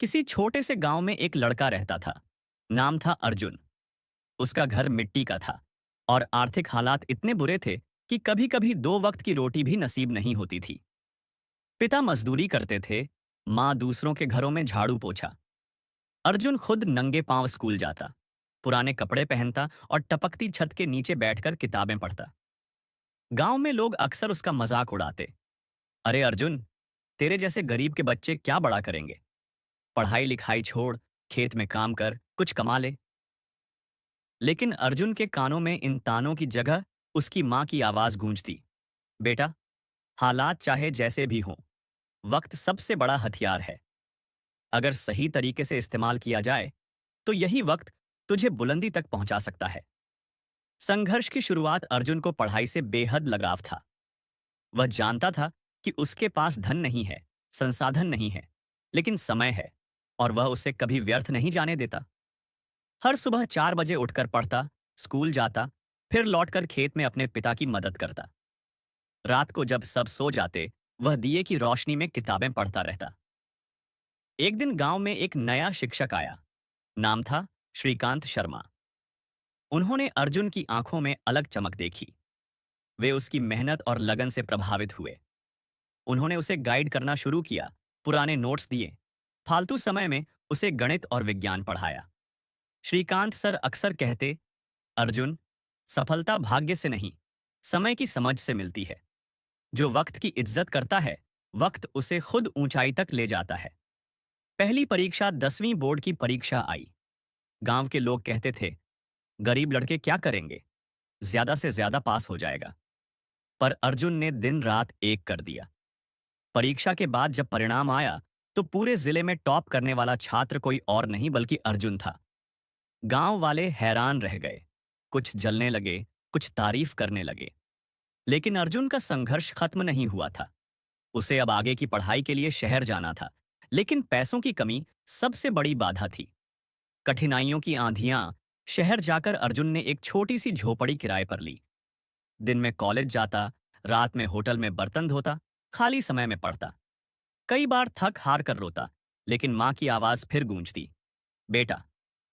किसी छोटे से गांव में एक लड़का रहता था। नाम था अर्जुन। उसका घर मिट्टी का था और आर्थिक हालात इतने बुरे थे कि कभी कभी दो वक्त की रोटी भी नसीब नहीं होती थी। पिता मजदूरी करते थे, माँ दूसरों के घरों में झाड़ू पोछा। अर्जुन खुद नंगे पांव स्कूल जाता, पुराने कपड़े पहनता और टपकती छत के नीचे बैठकर किताबें पढ़ता। गांव में लोग अक्सर उसका मजाक उड़ाते। अरे अर्जुन, तेरे जैसे गरीब के बच्चे क्या बड़ा करेंगे? पढ़ाई लिखाई छोड़, खेत में काम कर, कुछ कमा ले। लेकिन अर्जुन के कानों में इन तानों की जगह उसकी मां की आवाज गूंजती। बेटा, हालात चाहे जैसे भी हों, वक्त सबसे बड़ा हथियार है। अगर सही तरीके से इस्तेमाल किया जाए तो यही वक्त तुझे बुलंदी तक पहुंचा सकता है। संघर्ष की शुरुआत अर्जुन को पढ़ाई से बेहद लगाव था। वह जानता था कि उसके पास धन नहीं है, संसाधन नहीं है, लेकिन समय है, और वह उसे कभी व्यर्थ नहीं जाने देता। हर सुबह 4 बजे उठकर पढ़ता, स्कूल जाता, फिर लौटकर खेत में अपने पिता की मदद करता। रात को जब सब सो जाते, वह दिए की रोशनी में किताबें पढ़ता रहता। एक दिन गांव में एक नया शिक्षक आया। नाम था श्रीकांत शर्मा। उन्होंने अर्जुन की आंखों में अलग चमक देखी। वे उसकी मेहनत और लगन से प्रभावित हुए। उन्होंने उसे गाइड करना शुरू किया, पुराने नोट्स दिए, फालतू समय में उसे गणित और विज्ञान पढ़ाया। श्रीकांत सर अक्सर कहते, अर्जुन, सफलता भाग्य से नहीं, समय की समझ से मिलती है। जो वक्त की इज्जत करता है, वक्त उसे खुद ऊंचाई तक ले जाता है। पहली परीक्षा 10वीं बोर्ड की परीक्षा आई। गांव के लोग कहते थे, गरीब लड़के क्या करेंगे, ज्यादा से ज्यादा पास हो जाएगा। पर अर्जुन ने दिन रात एक कर दिया। परीक्षा के बाद जब परिणाम आया तो पूरे जिले में टॉप करने वाला छात्र कोई और नहीं बल्कि अर्जुन था। गांव वाले हैरान रह गए। कुछ जलने लगे, कुछ तारीफ करने लगे। लेकिन अर्जुन का संघर्ष खत्म नहीं हुआ था। उसे अब आगे की पढ़ाई के लिए शहर जाना था, लेकिन पैसों की कमी सबसे बड़ी बाधा थी। कठिनाइयों की आंधियां। शहर जाकर अर्जुन ने एक छोटी सी झोपड़ी किराए पर ली। दिन में कॉलेज जाता, रात में होटल में बर्तन धोता, खाली समय में पढ़ता। कई बार थक हार कर रोता, लेकिन मां की आवाज फिर गूंजती। बेटा,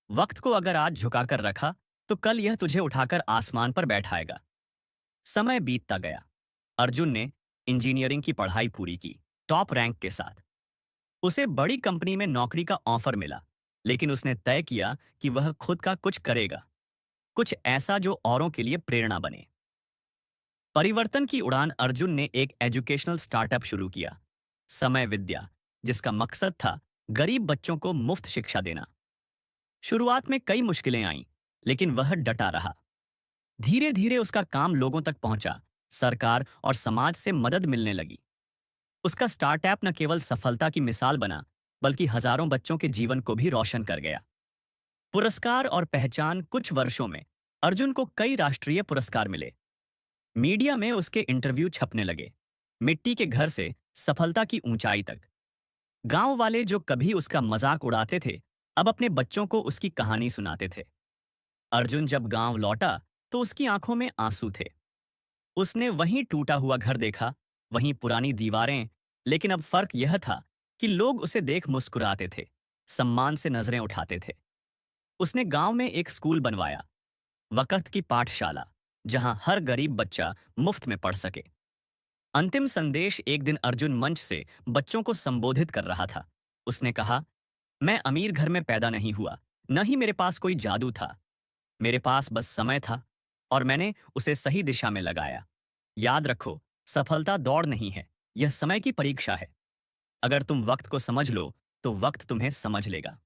वक्त को अगर आज झुकाकर रखा तो कल यह तुझे उठाकर आसमान पर बैठाएगा। समय बीतता गया। अर्जुन ने इंजीनियरिंग की पढ़ाई पूरी की, टॉप रैंक के साथ। उसे बड़ी कंपनी में नौकरी का ऑफर मिला, लेकिन उसने तय किया कि वह खुद का कुछ करेगा, कुछ ऐसा जो औरों के लिए प्रेरणा बने। परिवर्तन की उड़ान अर्जुन ने एक एजुकेशनल स्टार्टअप शुरू किया, समय विद्या, जिसका मकसद था गरीब बच्चों को मुफ्त शिक्षा देना। शुरुआत में कई मुश्किलें आईं, लेकिन वह डटा रहा। धीरे धीरे उसका काम लोगों तक पहुंचा, सरकार और समाज से मदद मिलने लगी। उसका स्टार्टअप न केवल सफलता की मिसाल बना, बल्कि हजारों बच्चों के जीवन को भी रोशन कर गया। पुरस्कार और पहचान। कुछ वर्षों में अर्जुन को कई राष्ट्रीय पुरस्कार मिले। मीडिया में उसके इंटरव्यू छपने लगे, मिट्टी के घर से सफलता की ऊंचाई तक। गांव वाले जो कभी उसका मजाक उड़ाते थे, अब अपने बच्चों को उसकी कहानी सुनाते थे। अर्जुन जब गांव लौटा तो उसकी आंखों में आंसू थे। उसने वहीं टूटा हुआ घर देखा, वहीं पुरानी दीवारें, लेकिन अब फर्क यह था कि लोग उसे देख मुस्कुराते थे, सम्मान से नजरें उठाते थे। उसने गांव में एक स्कूल बनवाया, वक़्त की पाठशाला, जहां हर गरीब बच्चा मुफ्त में पढ़ सके। अंतिम संदेश। एक दिन अर्जुन मंच से बच्चों को संबोधित कर रहा था। उसने कहा, मैं अमीर घर में पैदा नहीं हुआ, न ही मेरे पास कोई जादू था। मेरे पास बस समय था, और मैंने उसे सही दिशा में लगाया। याद रखो, सफलता दौड़ नहीं है, यह समय की परीक्षा है। अगर तुम वक्त को समझ लो तो वक्त तुम्हें समझ लेगा।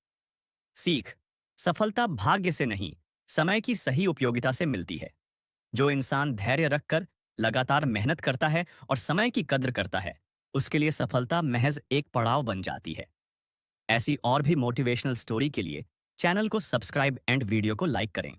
सीख। सफलता भाग्य से नहीं, समय की सही उपयोगिता से मिलती है। जो इंसान धैर्य रखकर लगातार मेहनत करता है और समय की कद्र करता है, उसके लिए सफलता महज एक पड़ाव बन जाती है। ऐसी और भी मोटिवेशनल स्टोरी के लिए चैनल को सब्सक्राइब एंड वीडियो को लाइक करें।